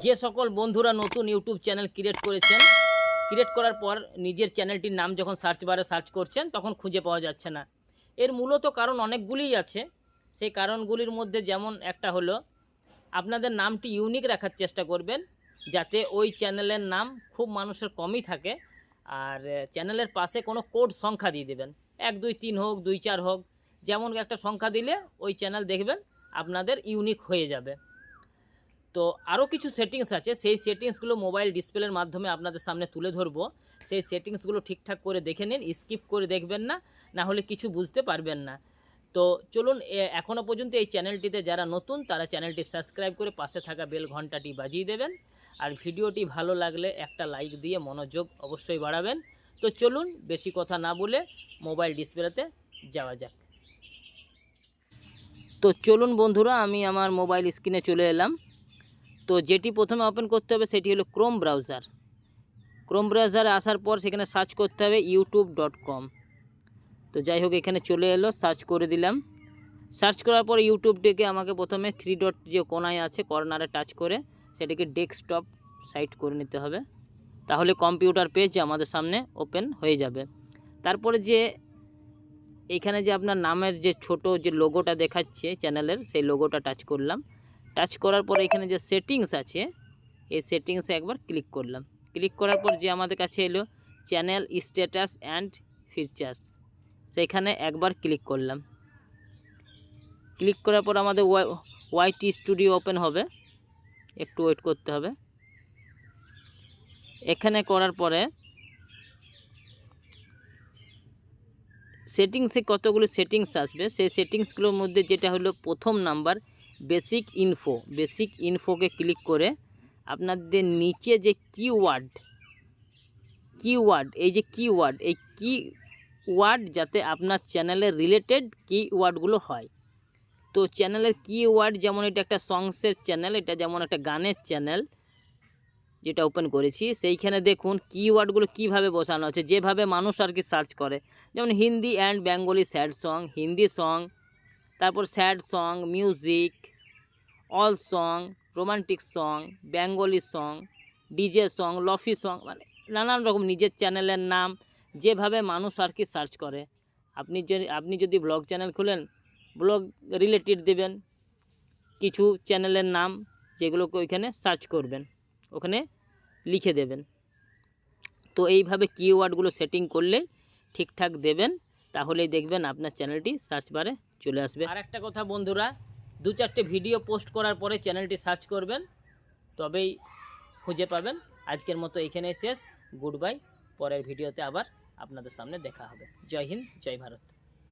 যে সকল বন্ধুরা নতুন ইউটিউব চ্যানেল ক্রিয়েট করেছেন, ক্রিয়েট করার পর নিজের চ্যানেলটির নাম যখন সার্চ বারে সার্চ করছেন তখন খুঁজে পাওয়া যাচ্ছে না। এর মূলত কারণ অনেকগুলিই আছে। সেই কারণগুলির মধ্যে যেমন একটা হলো, আপনাদের নামটি ইউনিক রাখার চেষ্টা করবেন, যাতে ওই চ্যানেলের নাম খুব মানুষের কমই থাকে। আর চ্যানেলের পাশে কোনো কোড সংখ্যা দিয়ে দেবেন, 1 2 3 হোক, 2 4 হোক, যেমন একটা সংখ্যা দিলে ওই চ্যানেল দেখবেন আপনাদের ইউনিক হয়ে যাবে। তো আরও কিছু সেটিংস আছে, সেই সেটিংসগুলো মোবাইল ডিসপ্লের মাধ্যমে আপনাদের সামনে তুলে ধরবো। সেই সেটিংসগুলো ঠিকঠাক করে দেখে নিন, স্কিপ করে দেখবেন না, না হলে কিছু বুঝতে পারবেন না। তো চলুন, এখনও পর্যন্ত এই চ্যানেলটিতে যারা নতুন তারা চ্যানেলটি সাবস্ক্রাইব করে পাশে থাকা বেল ঘন্টাটি বাজিয়ে দেবেন। আর ভিডিওটি ভালো লাগলে একটা লাইক দিয়ে মনোযোগ অবশ্যই বাড়াবেন। তো চলুন, বেশি কথা না বলে মোবাইল ডিসপ্লেতে যাওয়া যাক। তো চলুন বন্ধুরা, আমি আমার মোবাইল স্ক্রিনে চলে এলাম। তো যেটি প্রথমে ওপেন করতে হবে সেটি হলো ক্রোম ব্রাউজার। ক্রোম ব্রাউজারে আসার পর সেখানে সার্চ করতে হবে youtube.com। তো যাই হোক, এখানে চলে এলো, সার্চ করে দিলাম। সার্চ করার পর ইউটিউবটিকে আমাকে প্রথমে 3 ডট যে কোনায় আছে কর্নারে টাচ করে সেটিকে ডেস্কটপ সাইট করে নিতে হবে, তাহলে কম্পিউটার পেজ আমাদের সামনে ওপেন হয়ে যাবে। তারপরে যে এখানে যে আপনার নামের যে ছোট যে লোগোটা দেখাচ্ছে চ্যানেলের, সেই লোগোটা টাচ করলাম। টাচ করার পর এখানে যে সেটিংস আছে, এই সেটিংসে একবার ক্লিক করলাম। ক্লিক করার পর যে আমাদের কাছে এলো চ্যানেল স্ট্যাটাস অ্যান্ড ফিচার্স, সেইখানে একবার ক্লিক করলাম। ক্লিক করার পর আমাদের ওয়াইটি স্টুডিও ওপেন হবে, একটু ওয়েট করতে হবে। এখানে করার পরে সেটিংসে কতগুলো সেটিংস আসবে, সেই সেটিংসগুলোর মধ্যে যেটা হলো প্রথম নাম্বার বেসিক ইনফো। বেসিক ইনফোকে ক্লিক করে আপনাদের নিচে যে কিওয়ার্ড, এই যে কিওয়ার্ড, এই কিওয়ার্ড যাতে আপনার চ্যানেলের রিলেটেড কিওয়ার্ডগুলো হয়। তো চ্যানেলের কিওয়ার্ড যেমন এটা একটা সংসের চ্যানেল, এটা যেমন একটা গানের চ্যানেল যেটা ওপেন করেছি, সেইখানে দেখুন কিওয়ার্ডগুলো কিভাবে বসানো আছে, যেভাবে মানুষ আর কি সার্চ করে। যেমন Hindi and Bengali sad song, Hindi song, তারপর sad song, music, all song, romantic song, Bengali song, DJ song, lofi song, মানে নানান রকম নিজের চ্যানেলের নাম যেভাবে মানুষ আর কি সার্চ করে। আপনি যদি ব্লগ চ্যানেল খুলেন, ব্লগ রিলেটেড দেবেন কিছু চ্যানেলের নাম, যেগুলোকে ওইখানে সার্চ করবেন, ওখানে লিখে দেবেন। তো এইভাবে কিওয়ার্ডগুলো সেটিং করলেই ঠিকঠাক দেবেন, তাহলেই দেখবেন আপনার চ্যানেলটি সার্চ বারে চলে আসবে। আর একটা কথা বন্ধুরা, 2-4টে ভিডিও পোস্ট করার পরে চ্যানেলটি সার্চ করবেন, তবেই খুঁজে পাবেন। আজকের মতো এখানেই শেষ, গুড বাই। পরের ভিডিওতে আবার আপনাদের সামনে দেখা হবে। জয় হিন্দ, জয় ভারত।